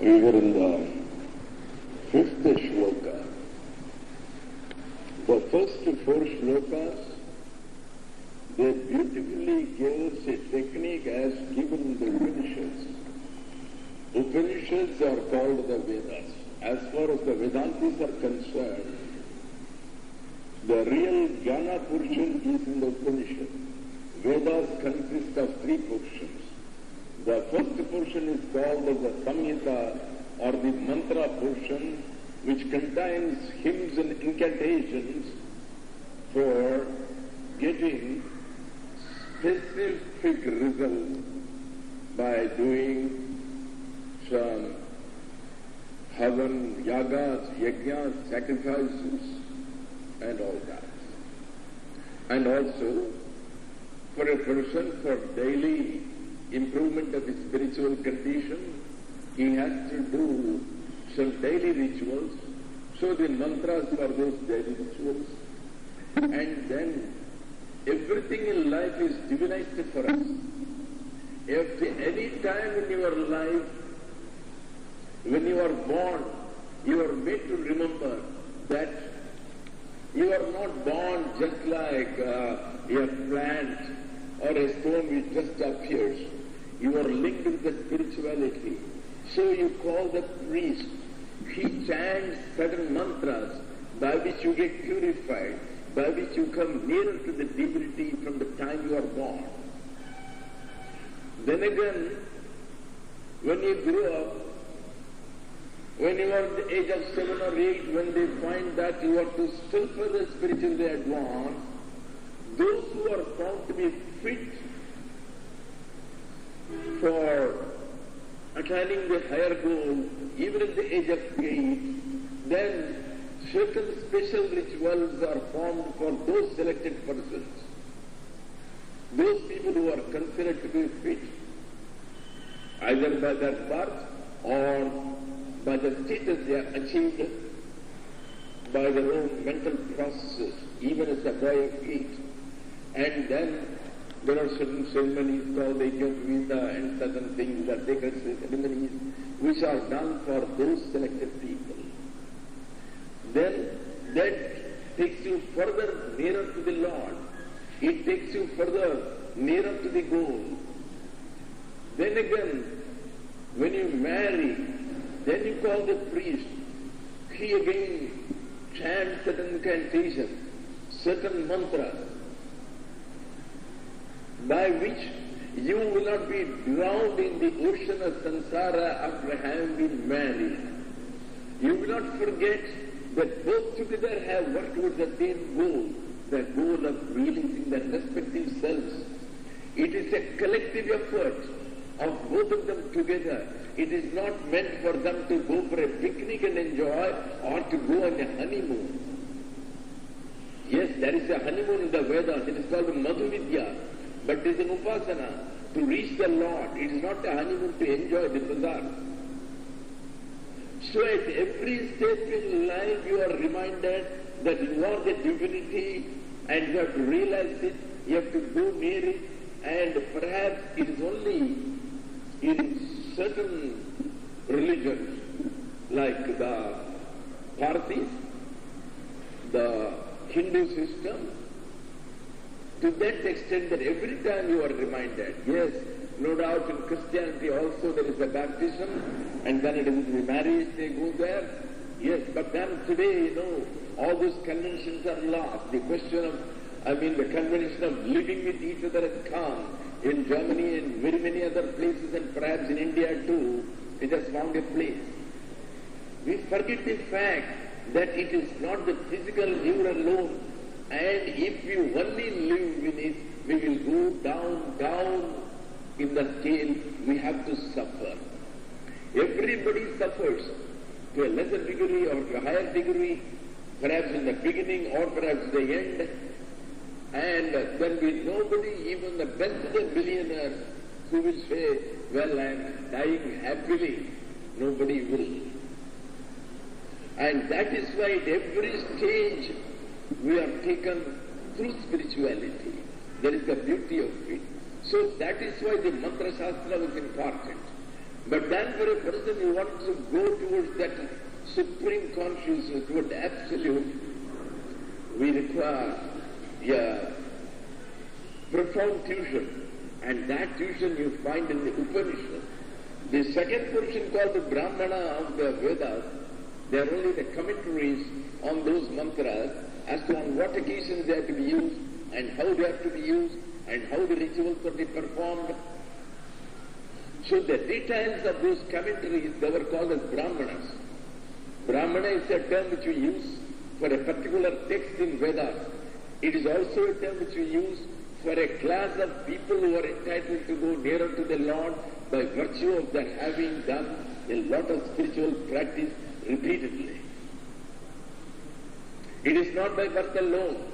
We were in the fifth shloka. The first four shlokas, they beautifully give us a technique as given in the Upanishads. Upanishads are called the Vedas. As far as the Vedantis are concerned, the real jnana portion is in the Upanishad. Vedas consist of three portions. The first portion is called the Sanyasa or the mantra portion, which contains hymns and incantations for getting specific results by doing some havan, yagas, yajnas, sacrifices, and all that. And also, for a person, for daily improvement of his spiritual condition, he has to do some daily rituals. So the mantras are those daily rituals. And then everything in life is divinized for us. If any time in your life, when you are born, you are made to remember that you are not born just like a plant or a stone which just appears. You are linked with the spirituality. So you call the priest. He chants certain mantras by which you get purified, by which you come nearer to the divinity from the time you are born. Then again, when you grow up, when you are at the age of 7 or 8, when they find that you are to still further spiritually advance, those who are found to be fit for attaining the higher goal, even at the age of 8, then certain special rituals are formed for those selected persons. Those people who are considered to be fit, either by their birth or by the status they are achieved by their own mental processes, even as a boy of 8. And then there are certain ceremonies called the Vita and certain things that sacred ceremonies which are done for those selected people. Then that takes you further nearer to the Lord. It takes you further nearer to the goal. Then again, when you marry, then you call the priest. He again chants certain incantations, certain mantras, by which you will not be drowned in the ocean of samsara after having been married. You will not forget that both together have worked towards the same goal, the goal of releasing their respective selves. It is a collective effort of both of them together. It is not meant for them to go for a picnic and enjoy or to go on a honeymoon. Yes, there is a honeymoon in the Vedas. It is called Madhuvidya. But it is an upasana to reach the Lord. It is not a honeymoon to enjoy the bazaar. So at every step in life you are reminded that you are the divinity and you have to realize it, you have to go near it, and perhaps it is only in certain religions like the Parsis, the Hindu system, to that extent that every time you are reminded. Yes, no doubt in Christianity also there is a baptism and then it is the marriage, they go there. Yes, but then today, all those conventions are lost. The question of, the convention of living with each other has come. In Germany and very many other places and perhaps in India too, it has found a place. We forget the fact that it is not the physical you alone. And if we only live in it, we will go down in the scale. We have to suffer. Everybody suffers to a lesser degree or to a higher degree, perhaps in the beginning or perhaps the end. And there will be nobody, even the best of the billionaires, who will say, well, I am dying happily. Nobody will. And that is why at every stage we are taken through spirituality. There is the beauty of it. So that is why the mantra shastra was important. But then for a person who wants to go towards that supreme consciousness, towards absolute, we require a profound tuition. And that tuition you find in the Upanishad. The second portion called the Brahmana of the Vedas, they are only the commentaries on those mantras as to on what occasions they have to be used and how they have to be used and how the rituals are to be performed. So the details of those commentaries, they were called as Brahmanas. Brahmana is a term which we use for a particular text in Vedas. It is also a term which we use for a class of people who are entitled to go nearer to the Lord by virtue of their having done a lot of spiritual practice repeatedly. It is not by birth alone.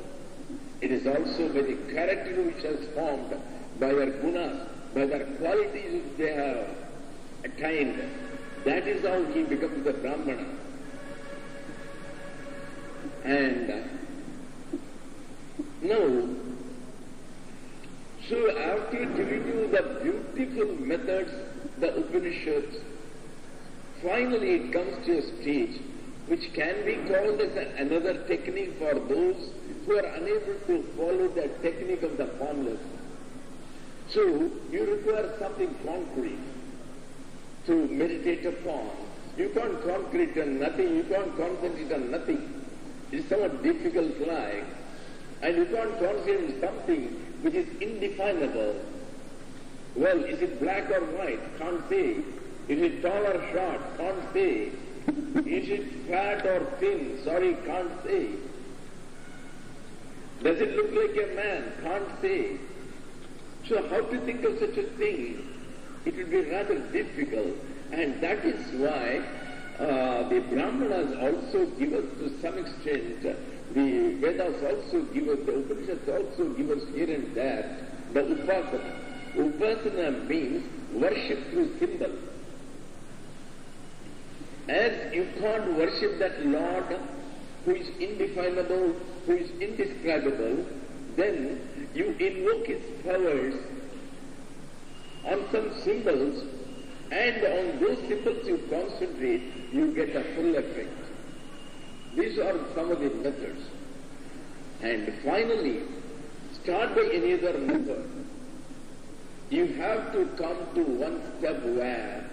It is also by the character which has formed, by their gunas, by their qualities which they have attained. That is how he becomes a Brahmana. And now, so after giving you the beautiful methods, the Upanishads, finally it comes to a stage which can be called as another technique for those who are unable to follow the technique of the formless. So you require something concrete to meditate upon. You can't concentrate on nothing, you can't concentrate on nothing. It's somewhat difficult like, and you can't concentrate on something which is indefinable. Well, is it black or white? Can't say. Is it tall or short? Can't say. Is it fat or thin? Sorry, can't say. Does it look like a man? Can't say. So how to think of such a thing? It will be rather difficult. And that is why the Brahmanas also give us to some extent, the Vedas also give us, the Upanishads also give us here and there, the Upasana. Upasana means worship through symbol. As you can't worship that Lord who is indefinable, who is indescribable, then you invoke his powers on some symbols, and on those symbols you concentrate, you get a full effect. These are some of the methods. And finally, start by any other method. You have to come to one step where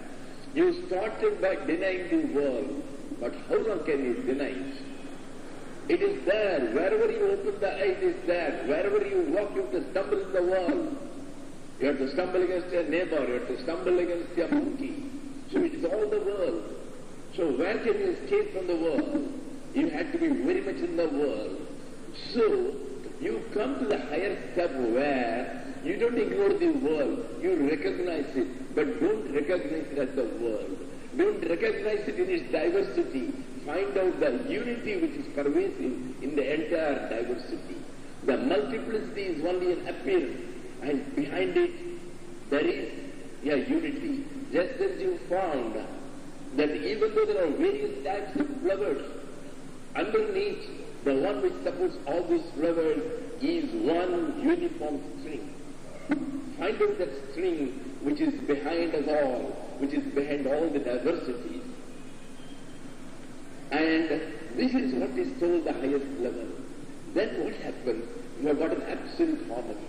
you started by denying the world, but how long can you deny it? It is there. Wherever you open the eye, it is there. Wherever you walk, you have to stumble in the world. You have to stumble against a neighbor. You have to stumble against a monkey. So it is all the world. So where can you escape from the world? You have to be very much in the world. So you come to the higher step where you don't ignore the world. You recognize it, but don't recognize it as the world. Don't recognize it in its diversity. Find out the unity which is pervasive in the entire diversity. The multiplicity is only an appearance, and behind it there is a unity. Just as you found that even though there are various types of flowers, underneath the one which supports all these flowers is one uniform string. Find out that string which is behind us all, which is behind all the diversities. And this is what is told the highest level. Then what happens? You have got an absolute harmony.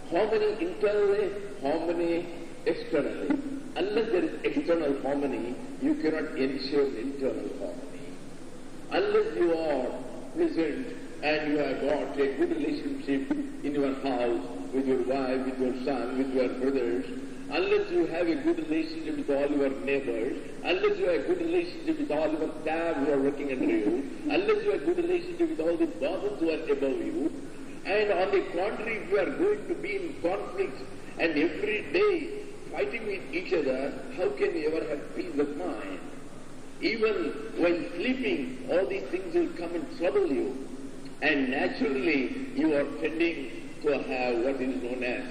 Harmony internally, harmony externally. Unless there is external harmony, you cannot ensure internal harmony. Unless you are pleasant and you have got a good relationship in your house, with your wife, with your son, with your brothers, unless you have a good relationship with all your neighbors, unless you have a good relationship with all your staff who are working under you, unless you have a good relationship with all the bosses who are above you, and on the contrary, if you are going to be in conflict and every day fighting with each other, how can you ever have peace of mind? Even while sleeping, all these things will come and trouble you. And naturally, you are tending to have what is known as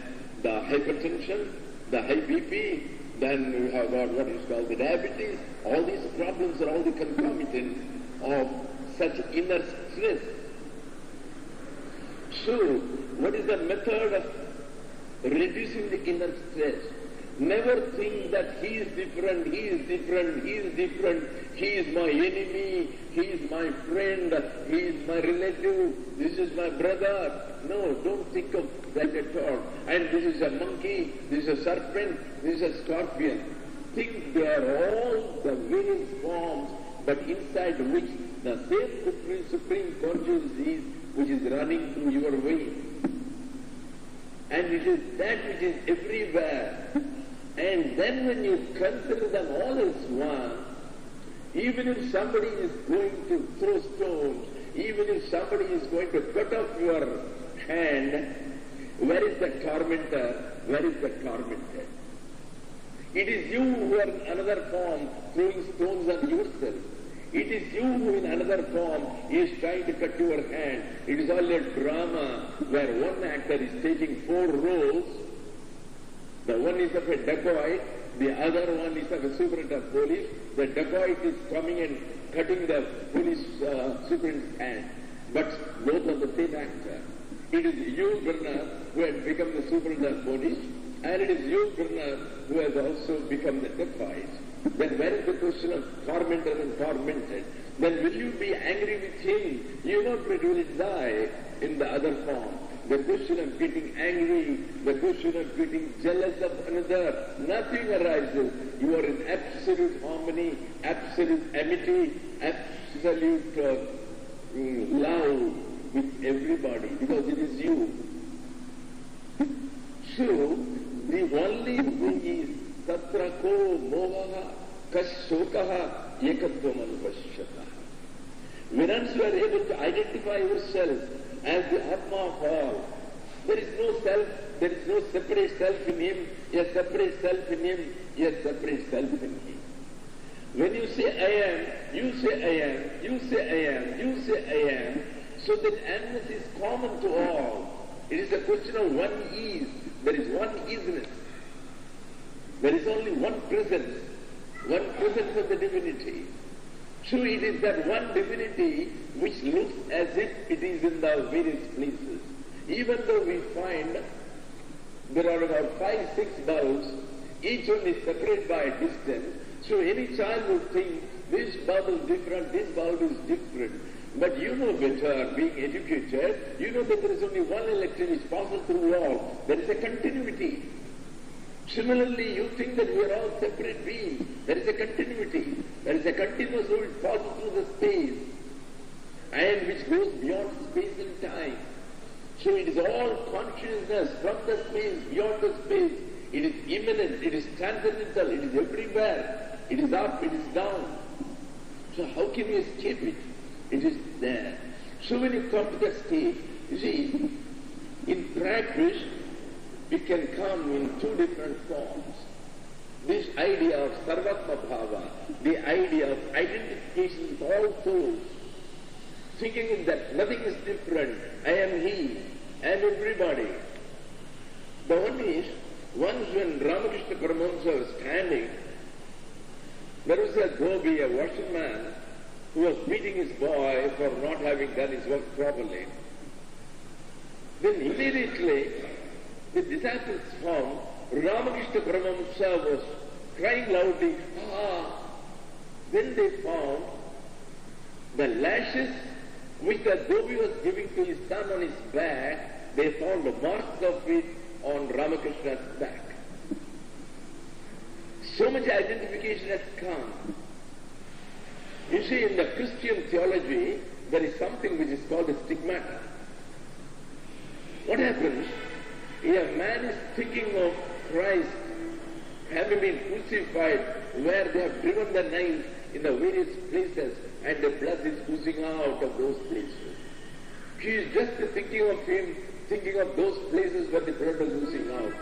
the hypertension, the high BP, then you have got what is called the diabetes. All these problems are all the concomitants of such inner stress. So, what is the method of reducing the inner stress? Never think that he is different, he is different, he is different, he is my enemy, he is my friend, he is my relative, this is my brother. No, don't think of that at all. And this is a monkey, this is a serpent, this is a scorpion. Think they are all the various forms, but inside which the same supreme consciousness is, which is running through your veins. And it is that which is everywhere. And then when you consider them all as one, even if somebody is going to throw stones, even if somebody is going to cut off your hand, where is the tormentor? Where is the tormented? It is you who are in another form throwing stones on yourself. It is you who in another form is trying to cut your hand. It is all a drama where one actor is taking 4 roles. The one is of a dacoit, the other one is of a superintendent of police. The dacoit is coming and cutting the police superintendent's hand. But both are the same actor. It is you, Brahma, who has become the superintendent of police, and it is you, Brahma, who has also become the dacoit. Then where is the question of tormentor and tormented? Then will you be angry with him? You know it will die in the other form. The question of getting angry, the question of getting jealous of another, nothing arises. You are in absolute harmony, absolute amity, absolute love with everybody, because it is you. So, the only thing is Tatra ko mohaha kashokaha ekatvam anupashyata. Once you are able to identify yourself as the Atma of all, there is no self, there is no separate self in him, a separate self in him, a separate self in him. When you say I am, you say I am, you say I am, you say I am, so that amness is common to all. It is a question of one is, there is one isness. There is only one presence of the divinity. So it is that one divinity which looks as if it is in the various places. Even though we find there are about 5, 6 boughs, each one is separated by a distance. So any child would think this bough is different, this bough is different. But you know better, being educated, you know that there is only one electron which passes through all. There is a continuity. Similarly, you think that we are all separate beings. There is a continuity. There is a continuous flow which passes through the space and which goes beyond space and time. So it is all consciousness from the space, beyond the space. It is immanent, it is transcendental, it is everywhere. It is up, it is down. So how can you escape it? It is there. So when you come to that state, you see, in practice, it can come in 2 different forms. This idea of sarvatma bhava, the idea of identification with all souls, thinking that nothing is different, I am he, I am everybody. The one is, once when Ramakrishna Paramahamsa was standing, there was a gobi, a washerman, who was beating his boy for not having done his work properly. Then immediately, the disciples found Ramakrishna Paramahamsa was crying loudly, ah! Then they found the lashes which the gobi was giving to his son on his back, they found the marks of it on Ramakrishna's back. So much identification has come. You see, in the Christian theology, there is something which is called a stigmata. What happens? If a man is thinking of Christ having been crucified, where they have driven the knife in the various places and the blood is oozing out of those places. He is just thinking of him, thinking of those places where the blood is oozing out.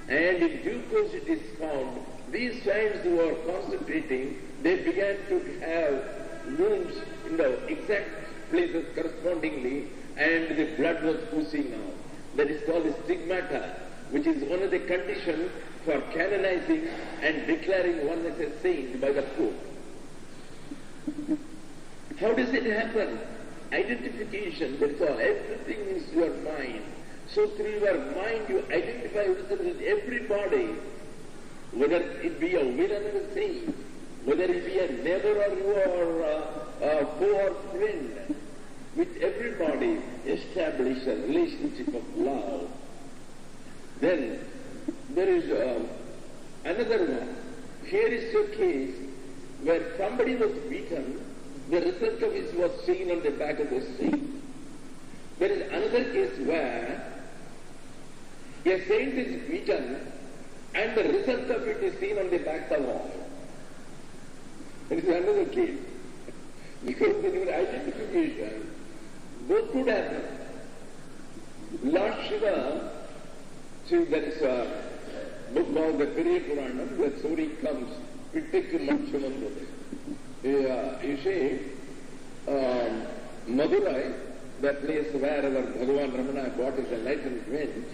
And in due course it is found, these saints who are concentrating, they began to have wounds in the exact places correspondingly, and the blood was oozing out. That is called a stigmata, which is one of the conditions for canonizing and declaring one as a saint by the Pope. How does it happen? Identification, that's all. Everything is your mind. So through your mind you identify yourself with everybody. whether it be a villain or a saint, whether it be a neighbor or your foe or friend, with everybody establish a relationship of love. Then there is another one. Here is a case where somebody was beaten, the result of it was seen on the back of the saint. There is another case where a saint is beaten and the result of it is seen on the back of the wall. There is another case. Because in your identification, both could happen. Lord Shiva, see, there is a book called the Periya Puranam, where story comes, you see, Madurai, that place where our Bhagavan Ramana got his enlightenment,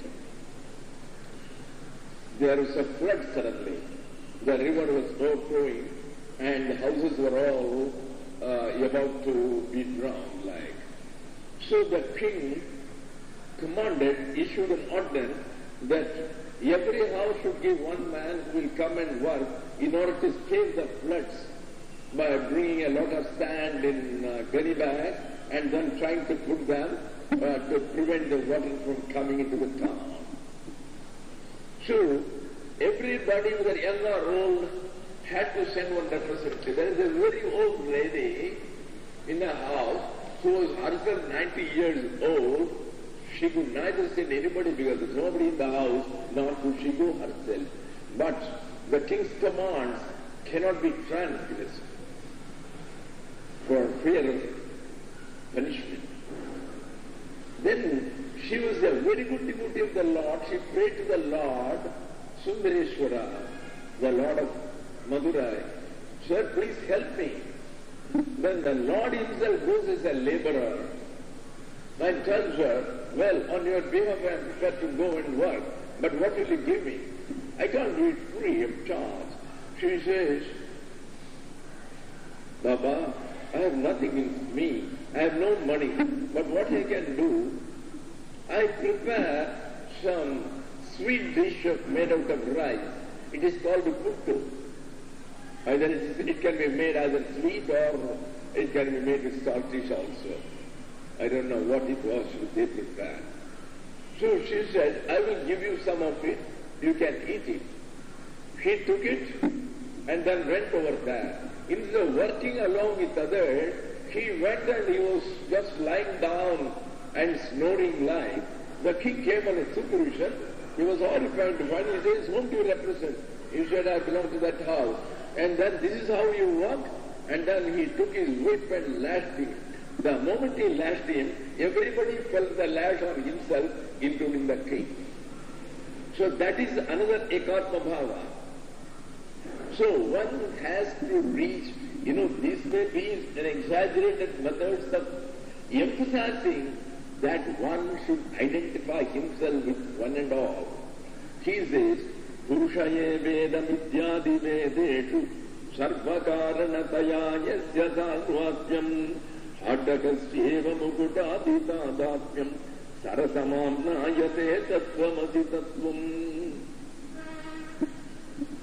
there was a flood suddenly. The river was overflowing and the houses were all about to be drowned like. So the king commanded, issued an order that every house should give one man who will come and work in order to save the floods by bringing a lot of sand in gunny bags and then trying to put them to prevent the water from coming into the town. So everybody, whether young or old, had to send one representative. There is a very old lady in a house who was herself 90 years old. She could neither send anybody because there was nobody in the house, nor could she go herself. But the king's commands cannot be transgressed for fear of punishment. Then she was a very good devotee of the Lord. She prayed to the Lord, Sundareshwara, the Lord of Madurai, "Sir, please help me." Then the Lord himself goes as a laborer and tells her, "Well, on your behalf I am prepared to go and work, but what will you give me? I can't do it free of charge." She says, "Baba, I have nothing in me. I have no money, but what I can do, I prepare some sweet dish made out of rice. It is called puttu. Either it can be made as a sweet or it can be made with saltish also. I don't know what it was they prepared. So she said, I will give you some of it, you can eat it. He took it and then went over there. Instead of working along with others, he went and he was just lying down and snoring like. The king came on a supervision. He was horrified to find. He says, "Whom do you represent?" He said, "I belong to that house." And then, "This is how you walk?" And then he took his whip and lashed him. The moment he lashed him, everybody felt the lash on himself, including the king. So that is another ekatma bhava. So one has to reach, this may be an exaggerated methods of emphasizing that one should identify himself with one and all. He says, "Purushaye vedam ityadi vedeshu sarvakaranataya yasya sarvasyam hadakasyeva mukutaditadapyam sarasamamnayate tattvamasi tattvam."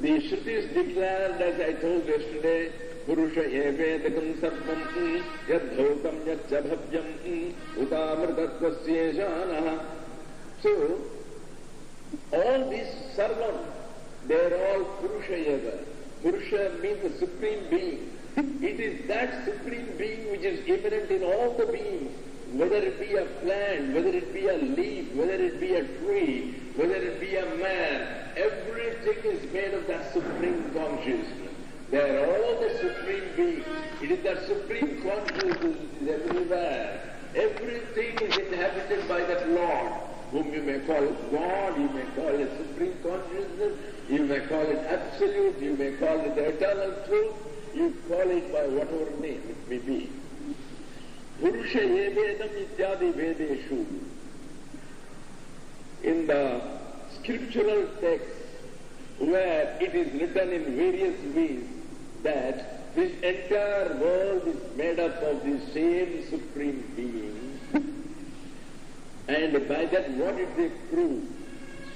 The Shrutis declared, as I told yesterday, Purusha evedakam sarvam yadbhautam yachabhavyam utamrtatvasya janaha. So, all these sarvam, they are all Purusha eva. Purusha means the Supreme Being. It is that Supreme Being which is immanent in all the beings, whether it be a plant, whether it be a leaf, whether it be a tree, whether it be a man. Everything is made of that Supreme Consciousness. They are all the Supreme Beings. It is that Supreme Consciousness is everywhere. Everything is inhabited by that Lord, whom you may call God, you may call it Supreme Consciousness, you may call it Absolute, you may call it the Eternal Truth, you call it by whatever name it may be. Purusha evedam ityadi vedeshu. In the scriptural text, where it is written in various ways that this entire world is made up of the same Supreme Being, and by that what did they prove?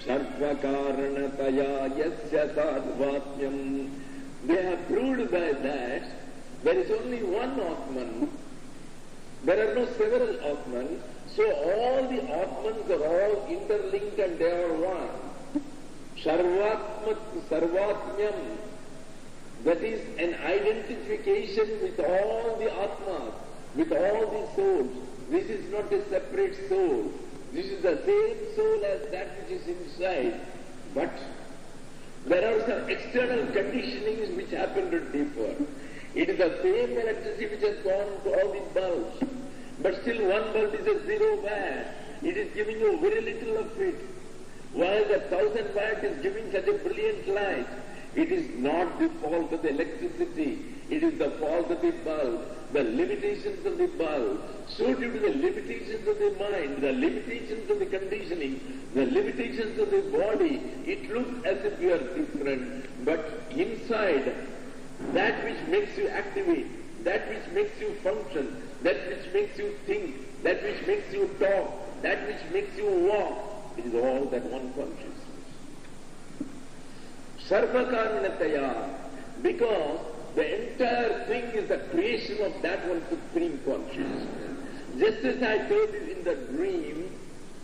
Sarvakaranataya yasya sadvatmyam. They have proved by that there is only one Atman. There are no several Atman. So all the Atmans are all interlinked and they are one. Sarvatmyam. That is an identification with all the Atmas, with all the souls. This is not a separate soul. This is the same soul as that which is inside. But there are some external conditionings which happen to differ. It is the same electricity which has gone to all these bulbs. But still one bulb is a 0 watt. It is giving you very little of it. While the 1000 watt is giving such a brilliant light. It is not the fault of the electricity. It is the fault of the bulb, the limitations of the bulb. So due to the limitations of the mind, the limitations of the conditioning, the limitations of the body, it looks as if you are different. But inside, that which makes you activate, that which makes you function, that which makes you think, that which makes you talk, that which makes you walk, it is all that one consciousness. Sarvakaranataya, because the entire thing is the creation of that one supreme consciousness. Just as I told you in the dream,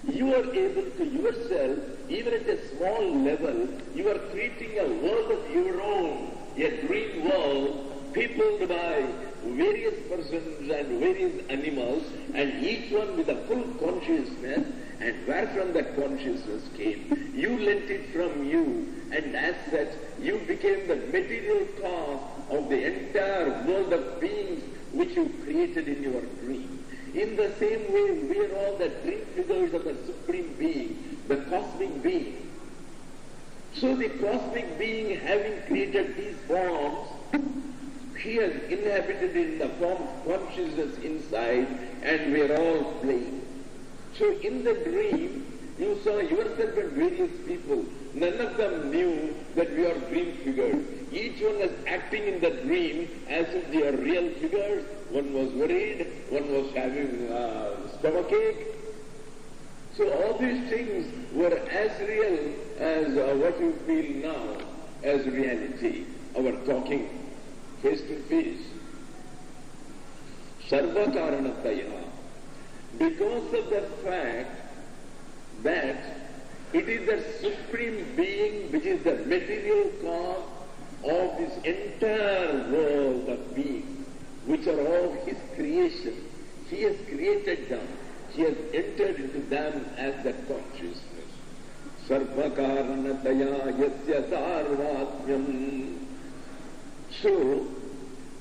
you are able to yourself, even at a small level, you are creating a world of your own, a dream world, peopled by various persons and various animals, and each one with a full consciousness, and where from that consciousness came. You lent it from you, and as such, you became the material cause of the entire world of beings which you created in your dream. In the same way, we are all the dream figures of the Supreme Being, the cosmic being. So the cosmic being, having created these forms, he has inhabited in the form of consciousness inside, and we are all playing. So in the dream, you saw yourself and various people. None of them knew that we are dream figures. Each one was acting in the dream as if they are real figures. One was worried, one was having stomachache. So all these things were as real as what you feel now as reality, our talking face to face. Sarvakaranataya. Because of the fact that it is the Supreme Being which is the material cause of this entire world of beings, which are all His creation. He has created them. He has entered into them as the consciousness. Sarvakaranataya yasya sarvatmyam. So,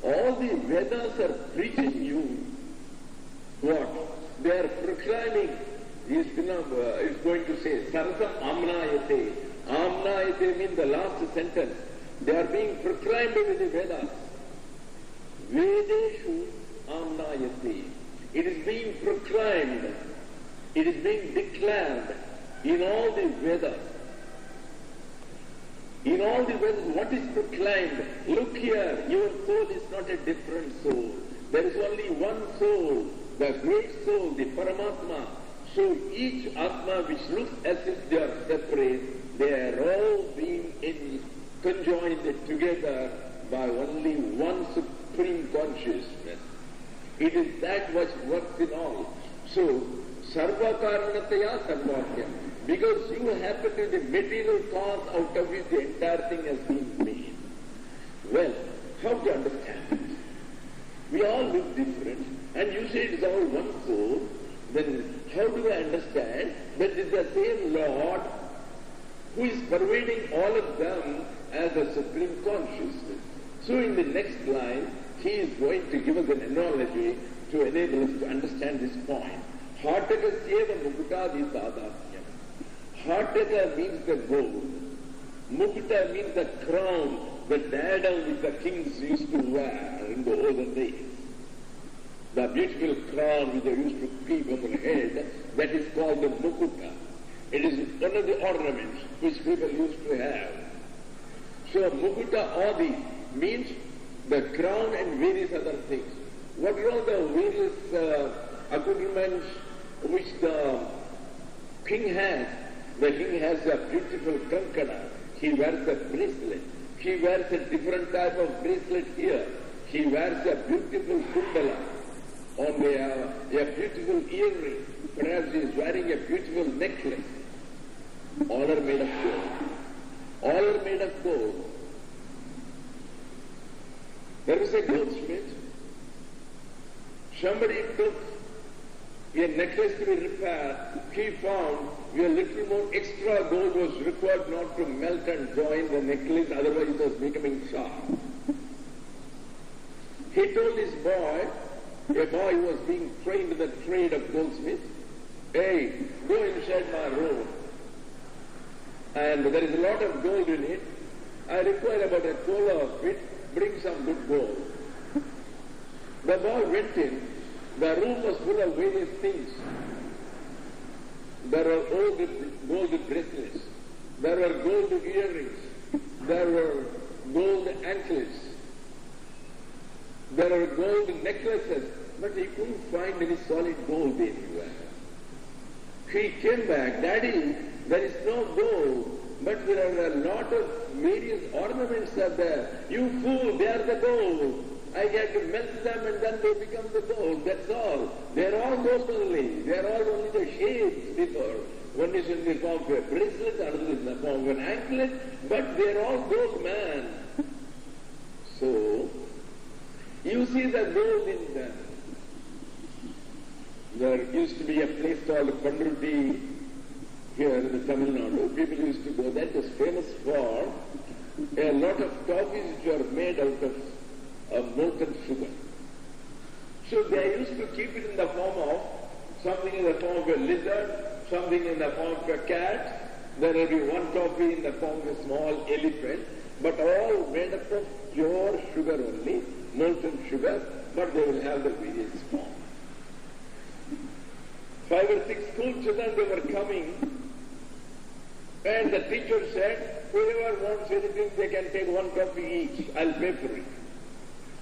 all the Vedas are preaching you what? They are proclaiming, he is going to say, Sarasam Amnayate. Amnayate means the last sentence. They are being proclaimed in the Vedas. Vedeshu Amnayate. It is being proclaimed. It is being declared in all the Vedas. In all the Vedas, what is proclaimed? Look here, your soul is not a different soul. There is only one soul, the great soul, the Paramatma. So each Atma which looks as if they are separate, they are all being conjoined together by only one supreme consciousness. It is that which works in all. So, Sarvakaranataya Sarvakyam. Because you happen to be the material cause out of which the entire thing has been made. Well, how to understand it? We all look different, and you say it is all one soul, then how do I understand that it is the same Lord who is pervading all of them as a supreme consciousness? So in the next line, he is going to give us an analogy to enable us to understand this point. Hatakasyeva mukutadi sadhatyam. Hataka means the gold. Mukuta means the crown, the diadem which the kings used to wear in the olden days. The beautiful crown which they used to keep on their head, that is called the mukuta. It is one of the ornaments which people used to have. So mukuta adi means the crown and various other things. What are all the various accoutrements which the king has? The king has a beautiful kankana. He wears a bracelet. He wears a different type of bracelet here. He wears a beautiful kundala on a beautiful earring. Perhaps he is wearing a beautiful necklace. All are made of gold. All are made of gold. There was a goldsmith. Somebody took a necklace to be repaired. He found a little more extra gold was required not to melt and join the necklace, otherwise it was becoming sharp. He told his boy, a boy who was being trained in the trade of goldsmith, hey, go inside my room. And there is a lot of gold in it. I require about a kola of it. Bring some good gold. The boy went in. The room was full of various things. There were old gold bracelets. There were gold earrings. There were gold anklets. There were gold necklaces. But he couldn't find any solid gold anywhere. He came back, Daddy, there is no gold, but there are a lot of various ornaments are there. You fool, they are the gold. I have to melt them and then they become the gold, that's all. They are all gold only. They are all only the shapes before. One is in the form of a bracelet, another is in the form of an anklet, but they are all gold, man. So, you see the gold in them. There used to be a place called Pandruti here in the Tamil Nadu. People used to go there. It was famous for a lot of toffees which were made out of molten sugar. So they used to keep it in the form of something in the form of a lizard, something in the form of a cat. There will be one toffee in the form of a small elephant, but all made up of pure sugar only, molten sugar, but they will have the various forms. 5 or 6 school children, they were coming, and the teacher said, whoever wants anything, they can take one coffee each. I'll pay for it.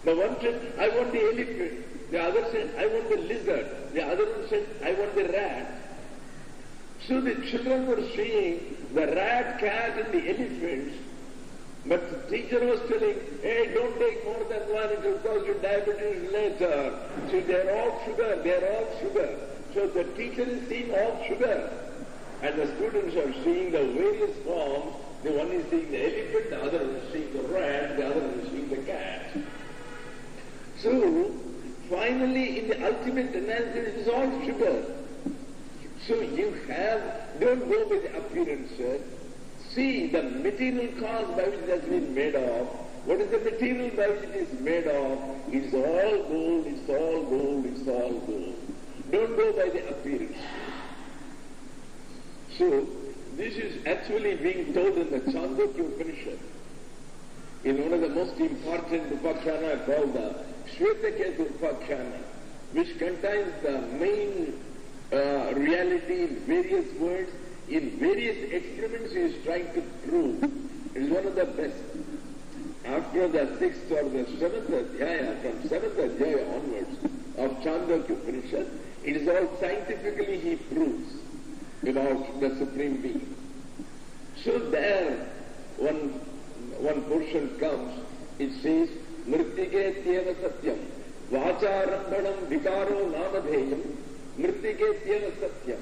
The one said, I want the elephant. The other said, I want the lizard. The other one said, I want the rat. So the children were seeing the rat, cat, and the elephants, but the teacher was telling, hey, don't take more than one, it will cause you diabetes later. So they're all sugar. So the teacher is seeing all sugar, and the students are seeing the various forms. The one is seeing the elephant, the other one is seeing the rat, the other one is seeing the cat. So, finally, in the ultimate analysis, it is all sugar. So don't go with the appearances. See the material cause by which it has been made of. What is the material by which it is made of? It is all gold, it's all gold, it's all gold. Don't go by the appearance. So, this is actually being told in the Chandogya Upanishad, in one of the most important Upakhana called the Shvetaketu Upakhana, which contains the main reality in various words, in various experiments he is trying to prove. It is one of the best. After the 6th or the 7th Adhyaya, from 7th Adhyaya onwards of Chandogya Upanishad, it is all scientifically he proves about the Supreme Being. So there, one portion comes, it says, Mrittike tyeva satyam, vacharambhanam vikaro namadheyam, Mrittike tyeva satyam.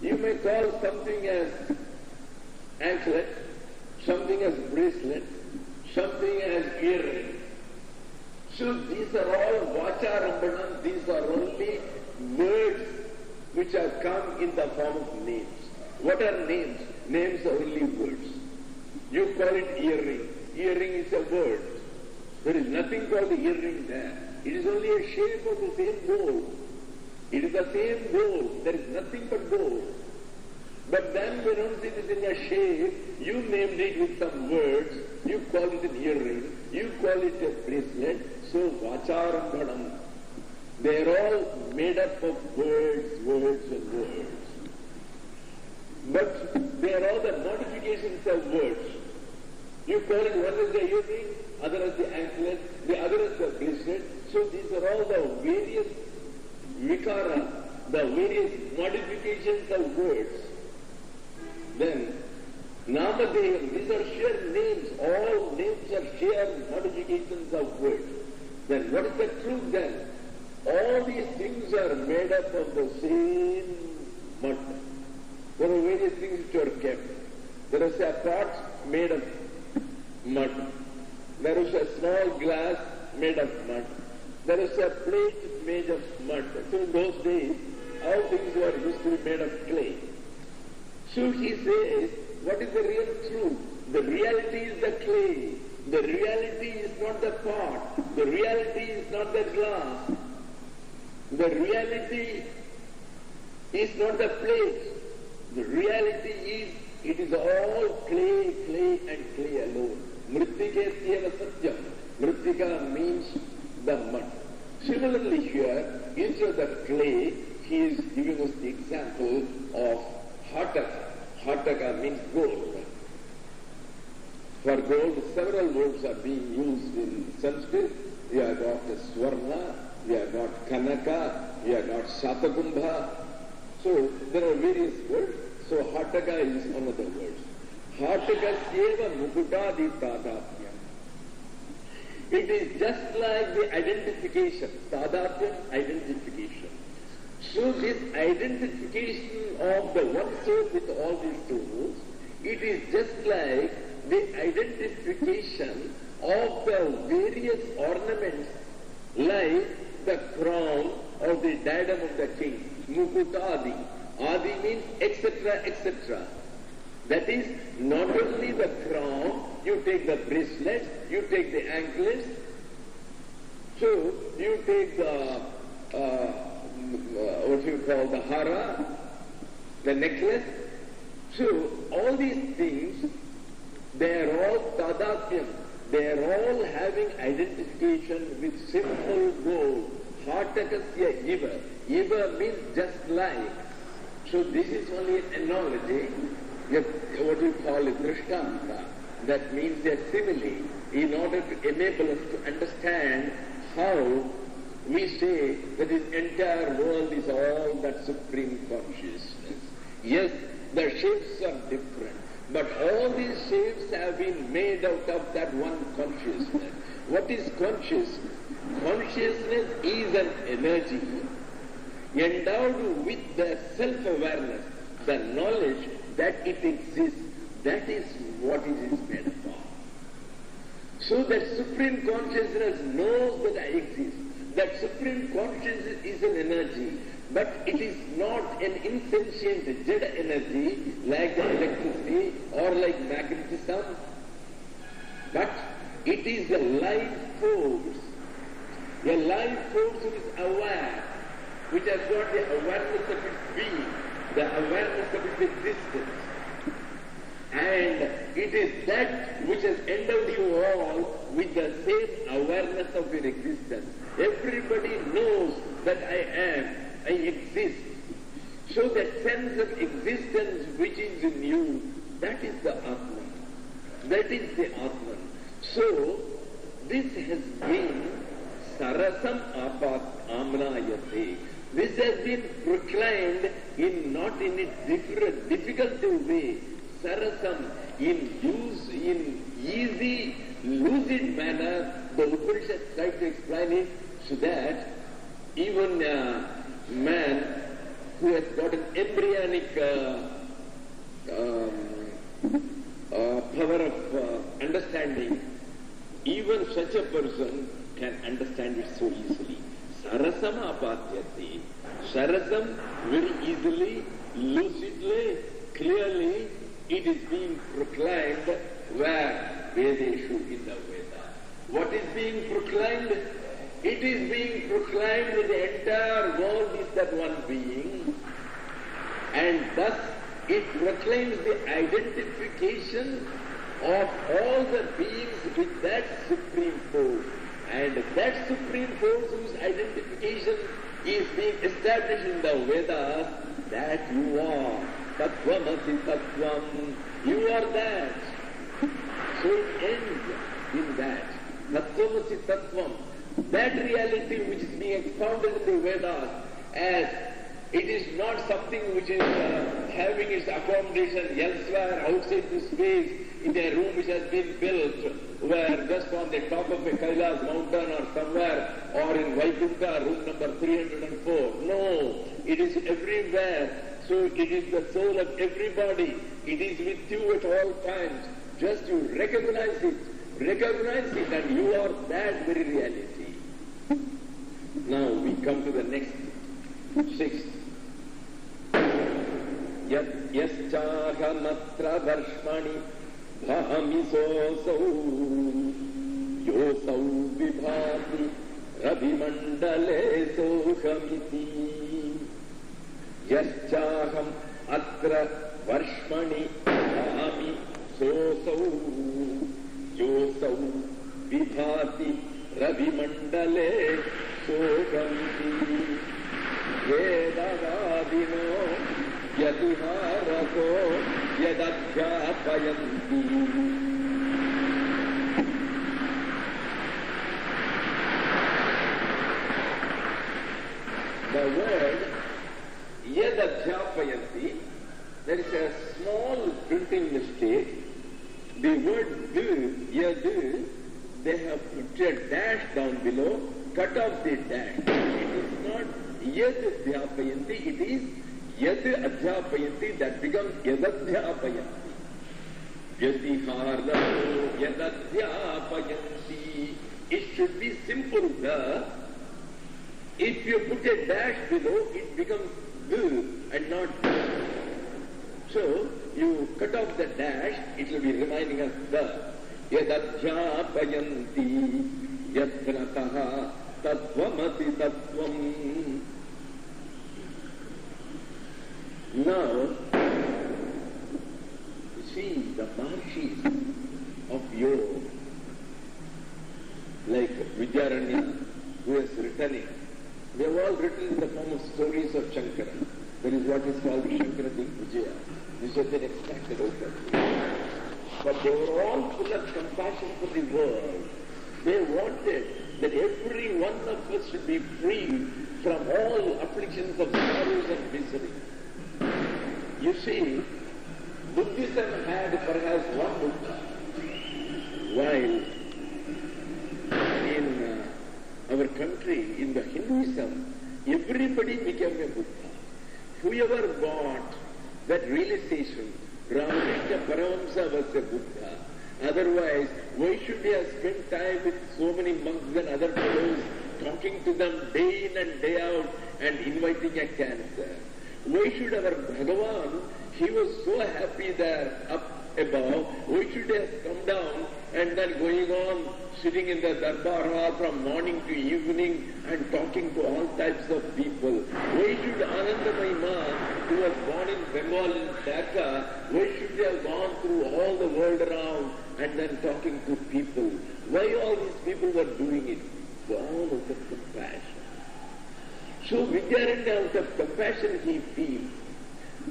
You may call something as anklet, something as bracelet, something as earring. So these are all vacharambhanam, these are only words which have come in the form of names. What are names? Names are only words. You call it earring. Earring is a word. There is nothing called earring there. It is only a shape of the same gold. It is the same gold. There is nothing but gold. But then when once it is in a shape, you named it with some words, you call it an earring, you call it a bracelet, so vacharambhanam. They are all made up of words and words. But they are all the modifications of words. You call it one is the earring, other is the anklet, the other is the bracelet. So these are all the various vikara, the various modifications of words. then Namadeham, these are sheer names, all names are sheer modifications of words. Then what is the truth then? All these things are made up of the same mud. There are various things which are kept. There is a pot made of mud. There is a small glass made of mud. There is a plate made of mud. So in those days, all things were used to be made of clay. So he says, what is the real truth? The reality is the clay. The reality is not the pot. The reality is not the glass. The reality is not the plate. The reality is, it is all clay, clay and clay alone. Mrittiketyeva satyam. Mrittika means the mud. Similarly here, instead of the clay, he is giving us the example of hataka. Hataka means gold. For gold, several words are being used in Sanskrit. We have got Swarna, we have got Kanaka, we have got Shatakumbha. So there are various words. So Hataka is one of the words. Hataka seva mukutadi tadapyam. It is just like the identification, tadapyam, identification. So this identification of the one soul with all these souls, it is just like the identification of the various ornaments like the crown or the diadem of the king, mukutadi. Adi means etc., etc. That is, not only the crown, you take the bracelets, you take the anklets, so you take the, what you call the hara, the necklace. So all these things, they are all tadapyam. They are all having identification with simple gold. Hatakasya iva. Iva means just like. So this is only an analogy, what you call a drishtanta. That means a simile, in order to enable us to understand how we say that this entire world is all that supreme consciousness. Yes, the shapes are different, but all these shapes have been made out of that one consciousness. What is consciousness? Consciousness is an energy endowed with the self-awareness, the knowledge that it exists. That is what it is made of. So that supreme consciousness knows that I exist. That supreme consciousness is an energy, but it is not an insentient jada energy like the electricity or like magnetism, but it is a life force. A life force which is aware, which has got the awareness of its being, the awareness of its existence. And it is that which has endowed you all with the same awareness of your existence. Everybody knows that I am, I exist. So that sense of existence which is in you, that is the Atman. That is the Atman. So, this has been Sarasam Apat Amnayate. This has been proclaimed in not in a difficult way. Sarasam, in easy, lucid manner, the Upanishads try to explain it so that even a man who has got an embryonic power of understanding, even such a person can understand it so easily. Sarasam apatyati. Sarasam, very easily, lucidly, clearly, it is being proclaimed where? Vedeshu, in the Veda. What is being proclaimed? It is being proclaimed that the entire world is that one being, and thus it proclaims the identification of all the beings with that supreme force. And that supreme force whose identification is being established in the Vedas, that you are. Tattvamasi tattvam. You are that. So it ends in that. Tattvamasi tattvam. That reality which is being expounded in the Vedas as It is not something which is having its accommodation elsewhere outside the space in a room which has been built where just on the top of a Kailas mountain or somewhere or in Vaikuntha room number 304. No, it is everywhere. So it is the soul of everybody. It is with you at all times. Just you recognize it and you are that very reality. Now we come to the next sixth. Yaschāhamatra varshmani bhāmi sosau yosau vibhāti rabhimandale sohamiti. Yaschāham atra varshmani bhāmi sosau yosau vibhāti rabhimandale sohamiti. Vedavadino yadiharato yadadhyapayanti. The word yadadhyapayanti, there is a small printing mistake. The word yad, they have put a dash down below, cut off the dash. It is not yad adhyapayanti, it is yad adhyapayanti, that becomes yadadhyapayanti. Yadiharato yadadhyapayanti. It should be simple. If you put a dash below, it becomes and not. So you cut off the dash, it will be reminding us yadadhyapayanti yatrataha tattvamati tattvam. Now, see the Maharshis of yoga, like Vidyaranya, who has written it, they have all written in the form of stories of Shankara. That is what is called Shankara Vijaya. This has been extracted out of it. But they were all full of compassion for the world. They wanted that every one of us should be free from all afflictions of sorrows and misery. You see, Buddhism had perhaps one Buddha, while in our country, in the Hinduism, everybody became a Buddha. Whoever got that realization, Ramakrishna Paramahamsa was a Buddha. Otherwise, why should we have spent time with so many monks and other fellows, talking to them day in and day out and inviting a cancer? Why should our Bhagavan, he was so happy there up above, why should he have come down and then going on sitting in the Darbar hall from morning to evening and talking to all types of people? Why should Anandamayi Man, who was born in Bengal in Dhaka, why should he have gone through all the world around and then talking to people? Why all these people were doing it? All out of compassion. So Vidyaranya, out of compassion, he feels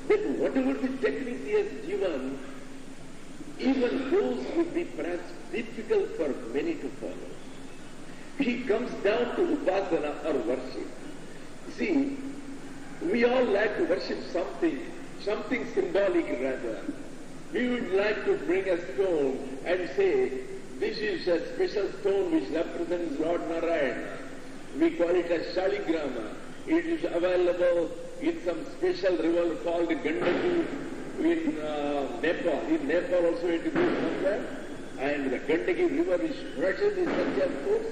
that whatever the technique he has given, even those would be perhaps difficult for many to follow. He comes down to upasana or worship. See, we all like to worship something symbolic rather. We would like to bring a stone and say, this is a special stone which represents Lord Narayana. We call it a Shaligrama. It is available in some special river called Gandaki in Nepal. In Nepal also it is somewhere. And the Gandaki river is freshened in such a force.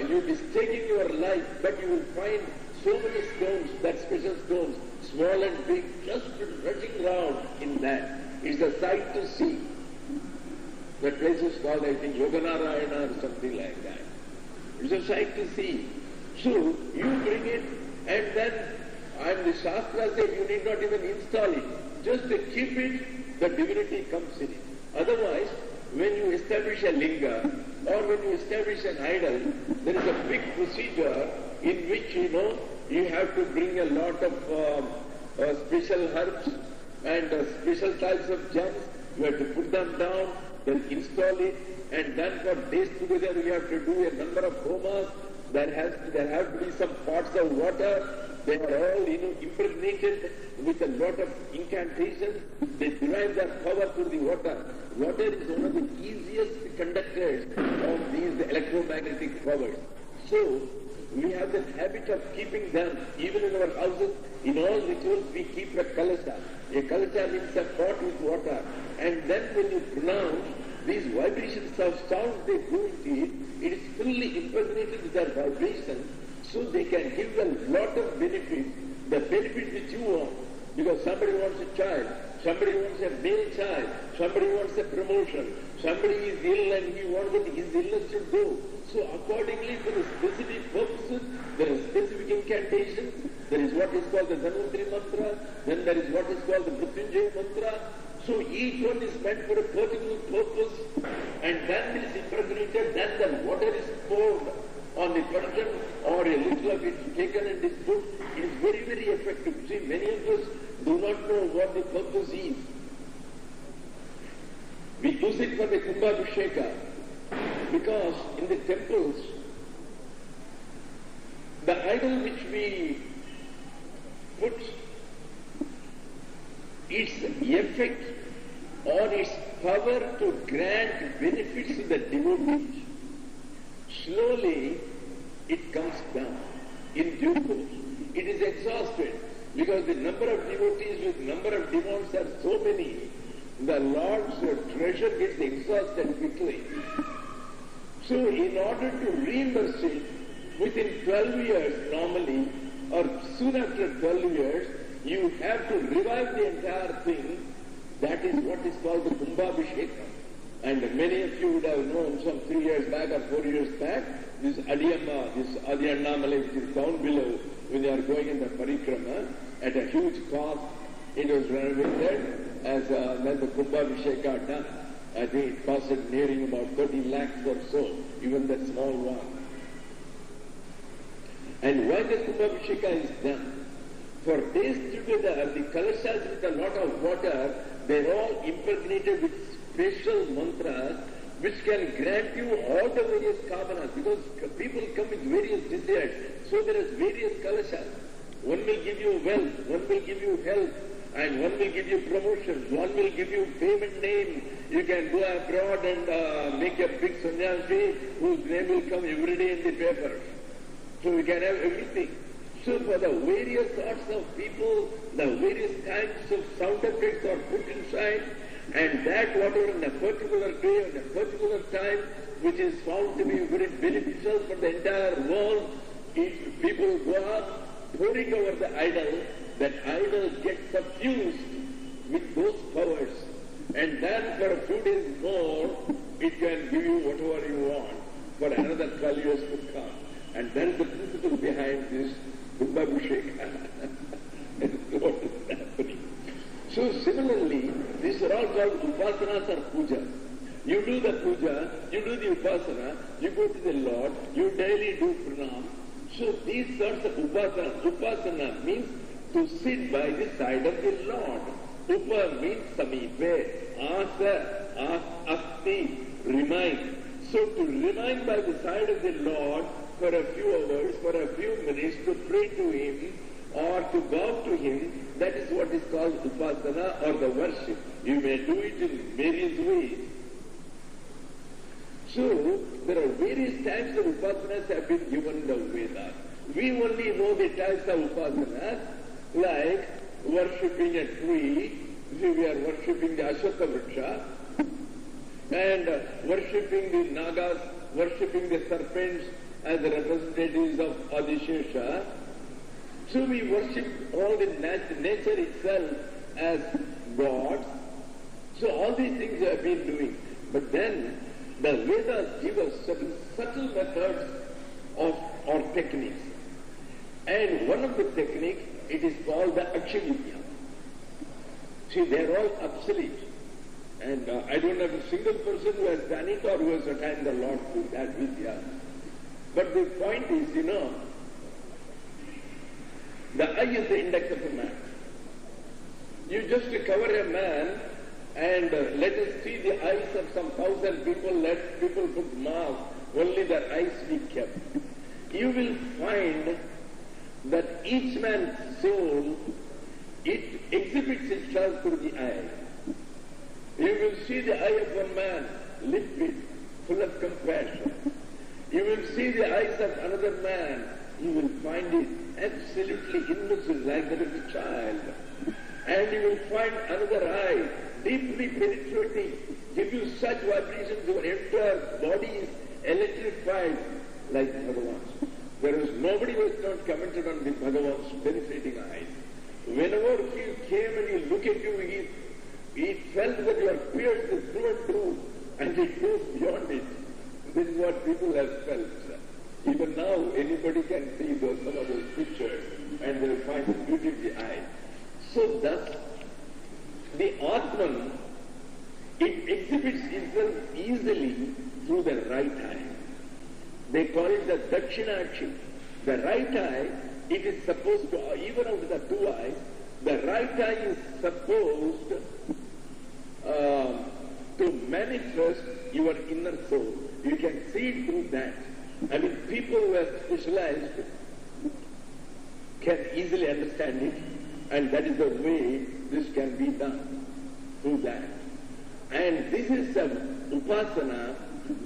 You will stake in your life, but you will find so many stones, that special stones, small and big, just rushing round in that. It's a sight to see. The place is called, I think, Yoganarayana or something like that. It's a sight to see. So you bring it, and then, and the Shastra says you need not even install it. Just keep it, the divinity comes in it. Otherwise, when you establish a linga, or when you establish an idol, there is a big procedure in which, you have to bring a lot of special herbs and special types of gems. You have to put them down, then install it, and then for days together you have to do a number of homas. There have to be some pots of water, they are all, impregnated with a lot of incantations. They derive their power through the water. Water is one of the easiest conductors of these electromagnetic powers. So, we have the habit of keeping them, even in our houses. In all rituals, we keep a kalasha. A kalasha means a pot with water. And then when you pronounce, these vibrations of sound they go into it, it is fully impregnated with their vibration, so they can give a lot of benefits, the benefits which you want. Because somebody wants a child, somebody wants a male child, somebody wants a promotion, somebody is ill and he wants that his illness should go. So accordingly, for the specific purposes, there are specific incantations. There is what is called the Dhanvantri mantra, then there is what is called the Mrityunjaya mantra. So each one is meant for a particular purpose, and then it is impregnated, then the water is poured on the person, or a little of it is taken and is put. It is very, very effective. See, many of us do not know what the purpose is. We use it for the Kumbhabhisheka, because in the temples, the idol which we put, its effect or its power to grant benefits to the devotees, slowly it comes down. In due course, it is exhausted, because the number of devotees with number of demands are so many, the Lord's treasure gets exhausted quickly. So in order to reimburse it, within 12 years normally, or soon after 12 years, you have to revive the entire thing. That is what is called the Kumbhabhisheka. And many of you would have known some 3 years back or 4 years back, this Adiyamma, this Adiyannamalai, which is down below, when they are going in the parikrama, at a huge cost, it was renovated as then the Kumbhabhisheka done. I think it costed nearing about 30 lakhs or so, even that small one. And why the Kumbhabhisheka is done? For days together, the kalashas with a lot of water, they're all impregnated with special mantras which can grant you all the various kavanas, because people come with various desires. So there is various kalashas. One will give you wealth, one will give you health, and one will give you promotion, one will give you fame and name. You can go abroad and make a big sannyasi whose name will come every day in the paper. So we can have everything. So for the various sorts of people, the various kinds of sound effects are put inside, and that whatever in a particular day or a particular time, which is found to be very beneficial for the entire world, if people go up pouring over the idol, that idol gets suffused with those powers, and then for a few days more, it can give you whatever you want for another 12 years to come. And that is the principle behind this Kumbhabhisheka. What is happening? So similarly, these are all called upasanas or puja. You do the puja, you do the upasana, you go to the Lord, you daily do pranam. So these sorts of upasana means to sit by the side of the Lord. Upa means samipe, asa, asti, remain. So to remain by the side of the Lord for a few hours, for a few minutes, to pray to Him or to bow to Him, that is what is called upasana or the worship. You may do it in various ways. So there are various types of upasanas have been given in the Vedas. We only know the types of upasanas, like worshipping a tree. We are worshipping the Ashoka Vriksha, and worshipping the Nagas, worshipping the serpents as the representatives of Adishesha. So we worship all the nature itself as God. So all these things we have been doing. But then the Vedas give us certain subtle methods or techniques. And one of the techniques, it is called the Akshavidya. See, they are all obsolete. And I don't have a single person who has done it or who has attained the Lord through that Vidya. But the point is, the eye is the index of a man. You just cover a man and let us see the eyes of some 1,000 people, let people put mask, only their eyes be kept. You will find that each man's soul, it exhibits itself through the eye. You will see the eye of one man, limpid, full of compassion. You will see the eyes of another man, you will find it absolutely innocent, like that of a child. And you will find another eye, deeply penetrating, give you such vibrations, your entire body is electrified like Bhagavan's. There is nobody who has not commented on the Bhagavan's penetrating eyes. Whenever he came and he looked at you, he felt that you are pierced through and through, and it goes beyond it. This is what people have felt. Even now, anybody can see some of those pictures, and they will find the beauty of the eye. So thus, the Atman, it exhibits itself easily through the right eye. They call it the Dakshinakshi. The right eye, it is supposed to, even out of the two eyes, the right eye is supposed to manifest your inner soul. You can see it through that. I mean, people who are specialized can easily understand it, and that is the way this can be done, through that. And this is some upasana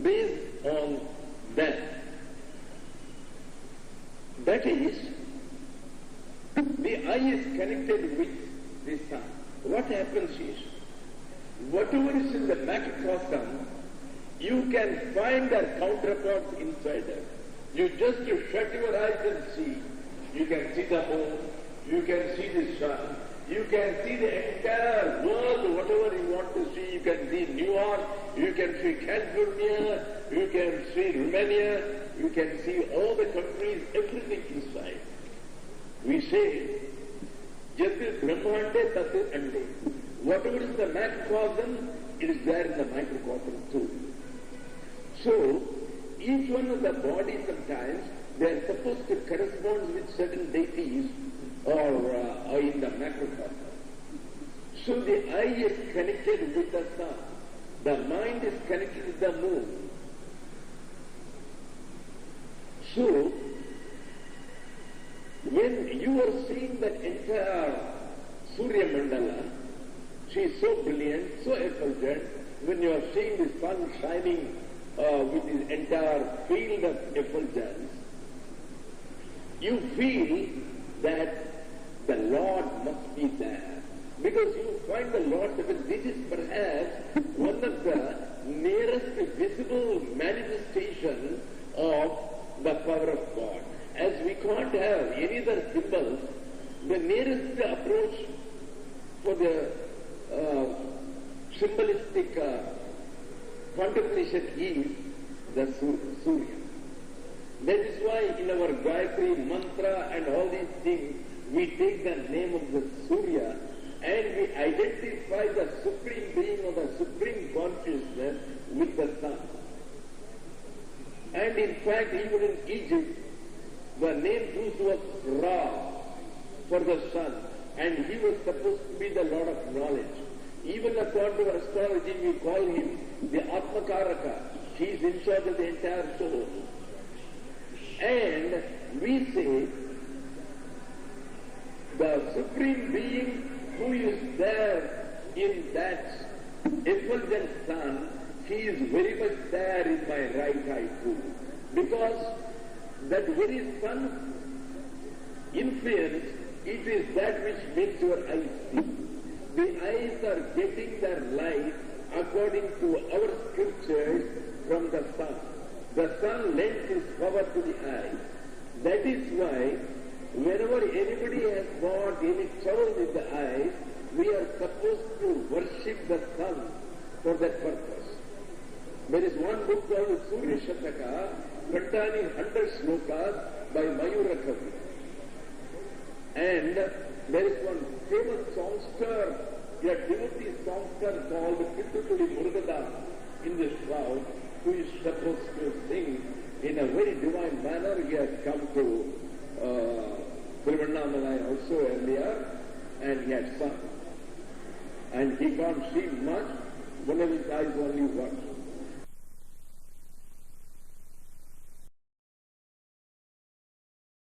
based on that. That is, the eye is connected with the sun. What happens is, whatever is in the macrocosm, you can find their counterparts inside them. You just shut your eyes and see. You can see the moon, you can see the sun, you can see the entire world, whatever you want to see. You can see New York, you can see California, you can see Romania, you can see all the countries, everything inside. We say, Jati Brahmande Tate Ande. Whatever is the macrocosm, it is there in the microcosm too. So, each one of the bodies sometimes, they are supposed to correspond with certain deities or in the macrocosm. So the eye is connected with the sun. The mind is connected with the moon. So, when you are seeing that entire Surya Mandala, she is so brilliant, so effulgent, when you are seeing the sun shining with this entire field of effulgence, you feel that the Lord must be there. Because you find the Lord, because this is perhaps one of the nearest visible manifestation of the power of God. As we can't have any other symbols, the nearest approach for the symbolistic contemplation is the Surya. That is why in our Gayatri mantra and all these things, we take the name of the Surya and we identify the Supreme Being or the Supreme Consciousness with the sun. And in fact, even in Egypt, the name used was Ra for the sun, and he was supposed to be the Lord of knowledge. Even according to our astrology, we call him the Atmakaraka. He is in charge of the entire soul. And we say the Supreme Being who is there in that effulgent sun, he is very much there in my right eye too. Because that very sun influence, it is that which makes your eyes see. The eyes are getting their light according to our scriptures from the sun. The sun lends his power to the eye. That is why whenever anybody has got any trouble with the eyes, we are supposed to worship the sun for that purpose. There is one book called Surya Shataka, containing 100 slokas by Mayura Kavi. And there is one famous songster, a devotee songster called Pittutuli Murugadas in this crowd, who is supposed to sing in a very divine manner. He has come to Tiruvannamalai also earlier, and he had sung. And he can't see much, one of his eyes only works.